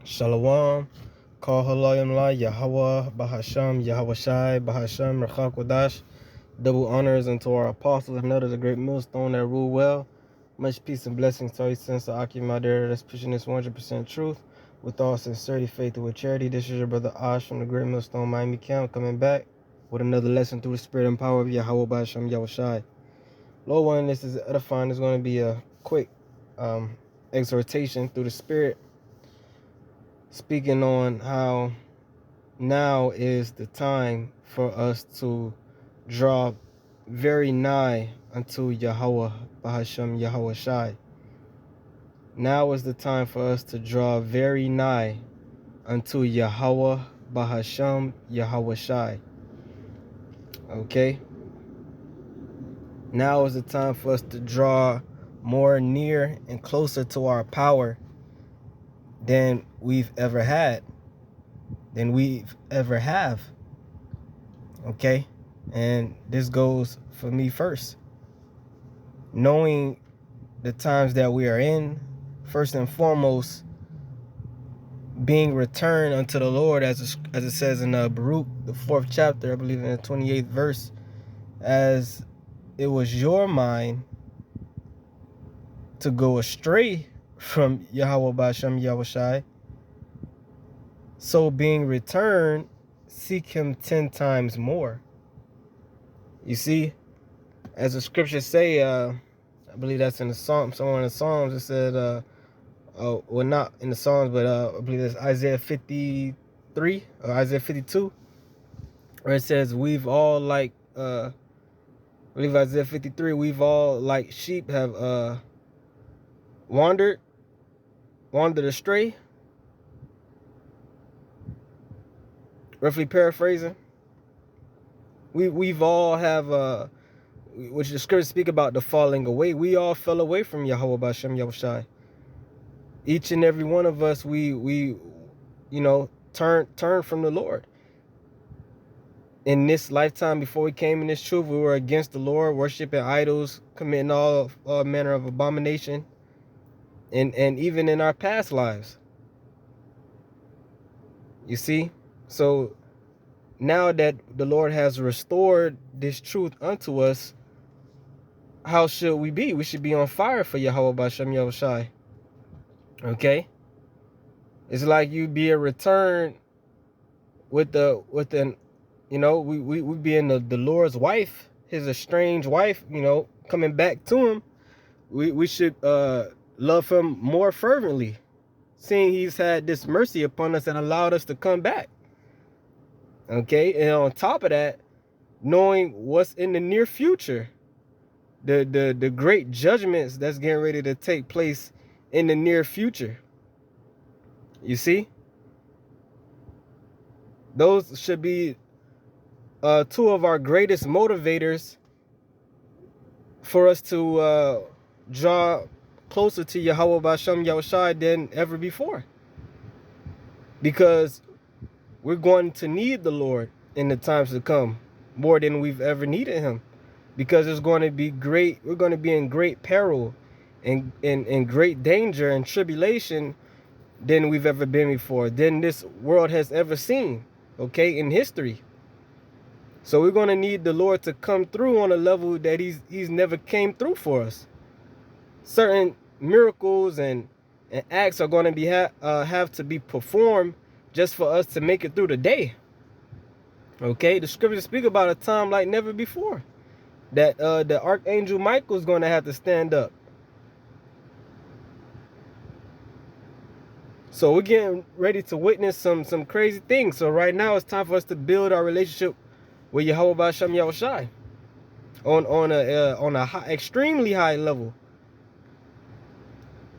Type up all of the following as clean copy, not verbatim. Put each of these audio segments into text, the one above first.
Shalom. Call Halayim La, Yahawah, Bahasham, Yahawashi, Bahasham, Rachakodash. Double honors unto our apostles and elders, the great millstone that rule well. Much peace and blessings to all you sons of Akim Madeira that's pushing this 100% truth with all sincerity, faith, and with charity. This is your brother Ash from the great millstone Miami Camp coming back with another lesson through the spirit and power of Yahawah, Bahasham, Yahawashi. Lord willing, this is edifying. It's going to be a quick exhortation through the spirit, speaking on how now is the time for us to draw very nigh unto Yahawah, Bahasham, Yahawashi. Now is the time for us to draw very nigh unto Yahawah, Bahasham, Yahawashi. Okay? Now is the time for us to draw more near and closer to our power than we've ever had, than we've ever have. Okay? And this goes for me first. Knowing the times that we are in, first and foremost, being returned unto the Lord, as it says in Baruch, the 4th chapter, I believe in the 28th verse, as it was your mind to go astray from Yahawah, Bahasham, Yahawashi, so being returned, seek him 10 times more. You see, as the scriptures say, I believe that's in the Psalm, somewhere in the Psalms, it said, well, not in the Psalms, but I believe it's Isaiah 53 or Isaiah 52, where it says, we've all like, I believe Isaiah 53, we've all like sheep have wandered astray, roughly paraphrasing. We've all have, which the scriptures speak about the falling away. We all fell away from Yahawah, Bahasham, Yahawashi. Each and every one of us, we turn from the Lord. In this lifetime, before we came in this truth, we were against the Lord, worshiping idols, committing all manner of abomination, and even in our past lives. You see? So now that the Lord has restored this truth unto us, how should we be? We should be on fire for Yahawah, Bahasham, Yahawashi. Okay? It's like you be a return with an we being the Lord's wife, his estranged wife, coming back to him. We should love him more fervently, seeing he's had this mercy upon us and allowed us to come back. Okay, and on top of that, knowing what's in the near future, the great judgments that's getting ready to take place in the near future. You see, those should be two of our greatest motivators for us to draw closer to Yahawah, Bahasham, Yahawashi than ever before. Because we're going to need the Lord in the times to come more than we've ever needed him. Because it's going to be great, we're going to be in great peril and in great danger and tribulation than we've ever been before, than this world has ever seen, okay, in history. So we're going to need the Lord to come through on a level that he's never came through for us. Certain miracles and acts are going to be have to be performed just for us to make it through the day. Okay, the scriptures speak about a time like never before, that the Archangel Michael is going to have to stand up. So we're getting ready to witness some crazy things. So right now it's time for us to build our relationship with Yahawah, Bahasham, Yahawashi on a extremely high level.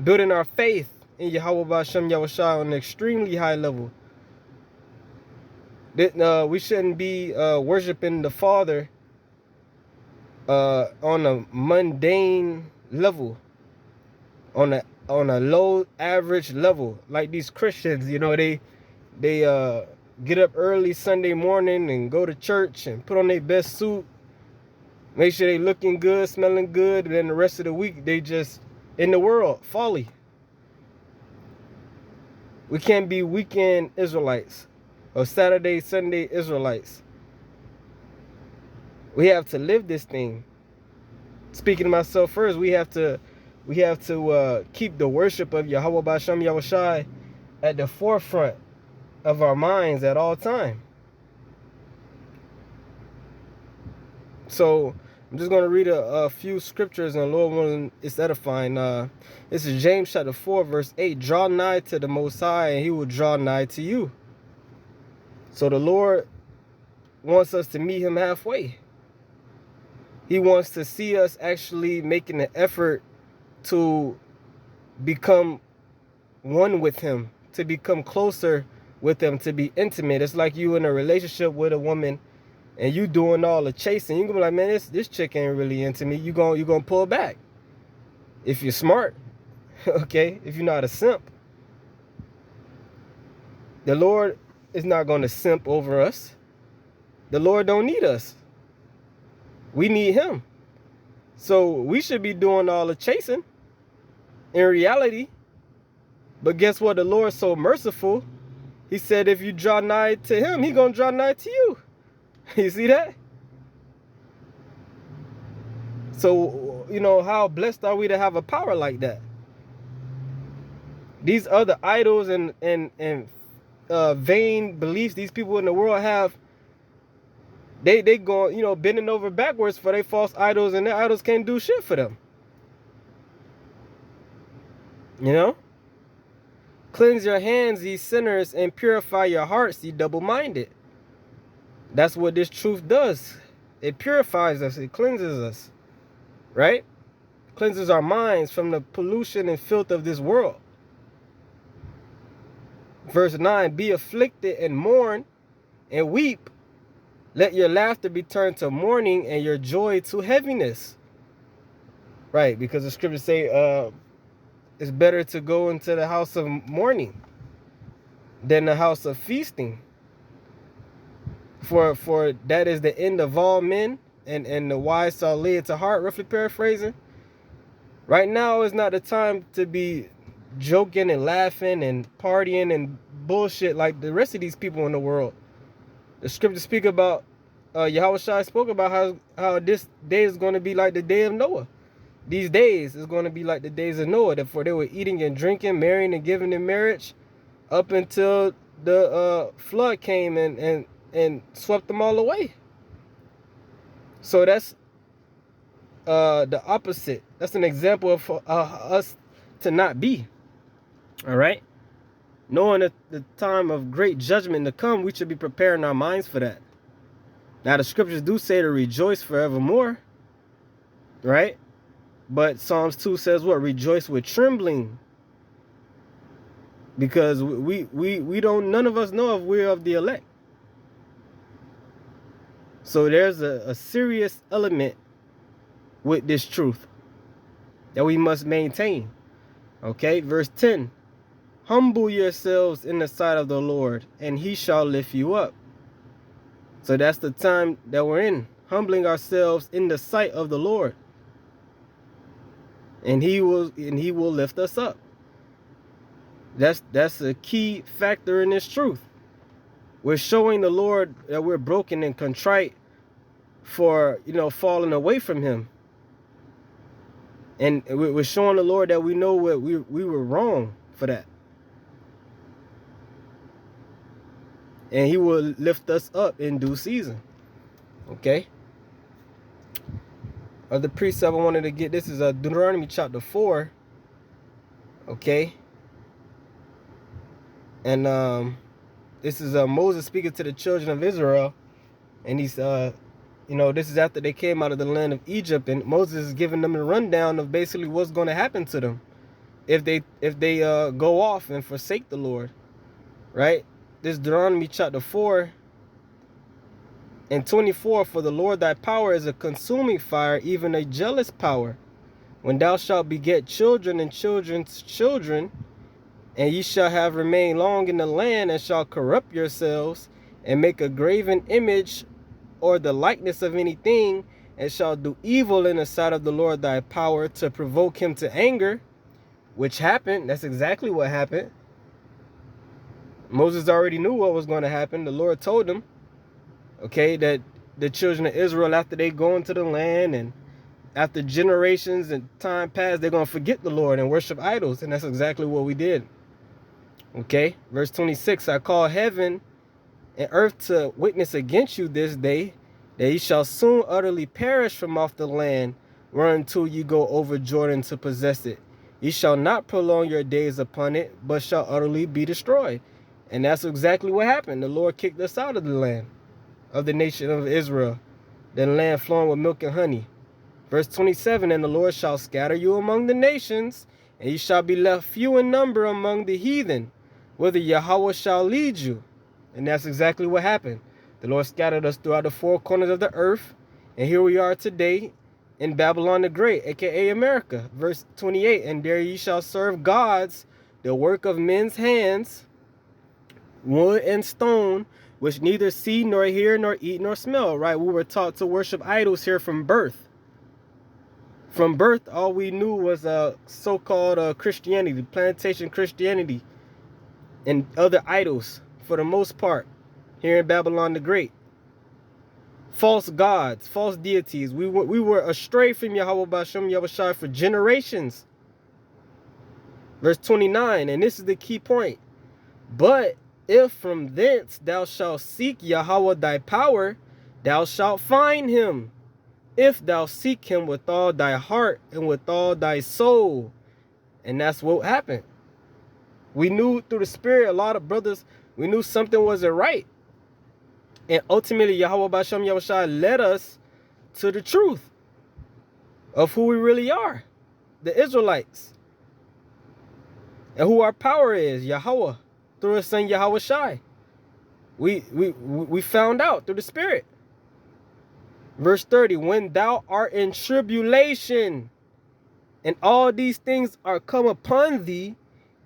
Building our faith in Yahawah, Bahasham, Yahawashi on an extremely high level. We shouldn't be worshiping the Father on a mundane level, on a low average level, like these Christians. They get up early Sunday morning and go to church and put on their best suit, make sure they looking good, smelling good, and then the rest of the week they just in the world, folly. We can't be weekend Israelites or Saturday, Sunday Israelites. We have to live this thing. Speaking to myself first, we have to keep the worship of Yahawah Bahasham Yahawashi at the forefront of our minds at all time. So I'm just going to read a few scriptures, and the Lord willing, it's edifying. This is James chapter 4, verse 8. Draw nigh to the Most High, and he will draw nigh to you. So the Lord wants us to meet him halfway. He wants to see us actually making an effort to become one with him, to become closer with him, to be intimate. It's like you in a relationship with a woman and you doing all the chasing. You gonna be like, man, this chick ain't really into me. You gonna pull back if you're smart. Okay, if you're not a simp. The Lord is not gonna simp over us. The Lord don't need us. We need him. So we should be doing all the chasing in reality. But guess what? The Lord's so merciful. He said if you draw nigh to him, he gonna draw nigh to you. You see that? So, you know, how blessed are we to have a power like that? These other idols and vain beliefs these people in the world have, they go, you know, bending over backwards for their false idols, and their idols can't do shit for them. You know? Cleanse your hands, ye sinners, and purify your hearts, ye double-minded. That's what this truth does. It purifies us. It cleanses us. Right? Cleanses our minds from the pollution and filth of this world. Verse 9, be afflicted and mourn and weep. Let your laughter be turned to mourning and your joy to heaviness. Right, because the scriptures say it's better to go into the house of mourning than the house of feasting. For that is the end of all men, and the wise shall lay it to heart, roughly paraphrasing. Right now is not the time to be joking and laughing and partying and bullshit like the rest of these people in the world. The scriptures speak about, Yahawashi spoke about how this day is going to be like the day of Noah. These days is going to be like the days of Noah, for they were eating and drinking, marrying and giving in marriage, up until the flood came and swept them all away. So that's the opposite. That's an example of us to not be. All right? Knowing that the time of great judgment to come, we should be preparing our minds for that. Now, the scriptures do say to rejoice forevermore. Right? But Psalms 2 says what? Rejoice with trembling. Because we don't, none of us know if we're of the elect. So there's a serious element with this truth that we must maintain. Okay, verse 10. Humble yourselves in the sight of the Lord, and he shall lift you up. So that's the time that we're in. Humbling ourselves in the sight of the Lord. And he will lift us up. That's a key factor in this truth. We're showing the Lord that we're broken and contrite for, you know, falling away from him. And we're showing the Lord that we know what we were wrong for that. And he will lift us up in due season. Okay? The precept I wanted to get, this is Deuteronomy chapter 4. Okay? And this is Moses speaking to the children of Israel. And he's, you know, this is after they came out of the land of Egypt. And Moses is giving them a rundown of basically what's going to happen to them if they go off and forsake the Lord. Right? This Deuteronomy chapter 4 and 24. For the Lord thy power is a consuming fire, even a jealous power. When thou shalt beget children and children's children, and ye shall have remained long in the land, and shall corrupt yourselves, and make a graven image or the likeness of anything, and shall do evil in the sight of the Lord thy power, to provoke him to anger, which happened. That's exactly what happened. Moses already knew what was going to happen. The Lord told him, okay, that the children of Israel, after they go into the land and after generations and time pass, they're going to forget the Lord and worship idols. And that's exactly what we did. Okay, verse 26, I call heaven and earth to witness against you this day, that ye shall soon utterly perish from off the land whereunto you go over Jordan to possess it. Ye shall not prolong your days upon it, but shall utterly be destroyed. And that's exactly what happened. The Lord kicked us out of the land, of the nation of Israel, the land flowing with milk and honey. Verse 27, and the Lord shall scatter you among the nations, and ye shall be left few in number among the heathen, whither Yahawah shall lead you. And that's exactly what happened. The Lord scattered us throughout the four corners of the earth, and here we are today in Babylon the Great, aka America. Verse 28, and there ye shall serve gods, the work of men's hands, wood and stone, which neither see nor hear nor eat nor smell. Right? We were taught to worship idols here from birth. From birth, all we knew was so-called Christianity, plantation Christianity, and other idols for the most part here in Babylon the Great. False gods, false deities. We were astray from Yahawah Bahasham Yahawashi for generations. Verse 29, and this is the key point. But if from thence thou shalt seek Yahawah thy power, thou shalt find him, if thou seek him with all thy heart and with all thy soul. And that's what happened. We knew through the Spirit, a lot of brothers, we knew something wasn't right. And ultimately, Yahawah Bahasham Yahawashi led us to the truth of who we really are, the Israelites, and who our power is, Yahawah, through his son Yahawashi. We found out through the Spirit. Verse 30, when thou art in tribulation, and all these things are come upon thee,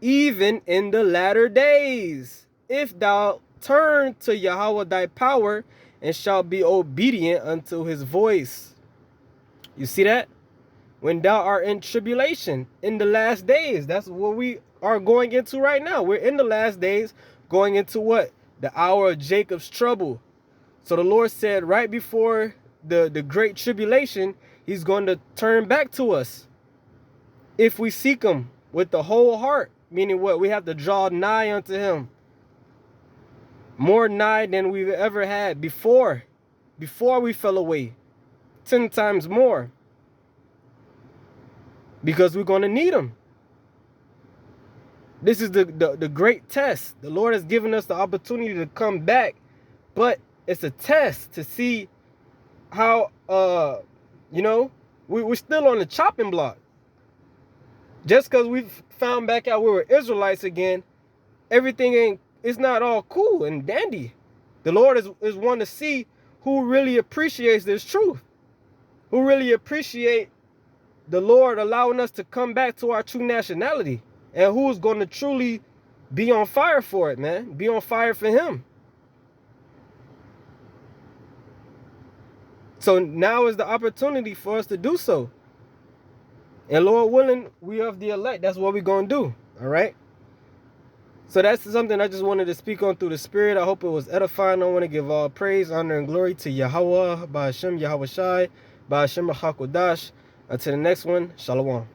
even in the latter days, if thou turn to Yahawah thy power, and shalt be obedient unto his voice. You see that? When thou art in tribulation, in the last days. That's what we are going into right now. We're in the last days, going into what? The hour of Jacob's trouble. So the Lord said right before the great tribulation, he's going to turn back to us if we seek him with the whole heart. Meaning what? We have to draw nigh unto him. More nigh than we've ever had before we fell away. 10 times more. Because we're going to need him. This is the great test. The Lord has given us the opportunity to come back, but it's a test to see how, we're still on the chopping block. Just because we've found back out we were Israelites again, everything it's not all cool and dandy. The Lord is one to see who really appreciates this truth, who really appreciate the Lord allowing us to come back to our true nationality, and who's going to truly be on fire for it, man. Be on fire for him. So now is the opportunity for us to do so. And Lord willing, we of the elect. That's what we're going to do. All right. So that's something I just wanted to speak on through the Spirit. I hope it was edifying. I want to give all praise, honor, and glory to Yahawah, Bahasham Yahawashi, Bahasham Hakodash. Until the next one, Shalom.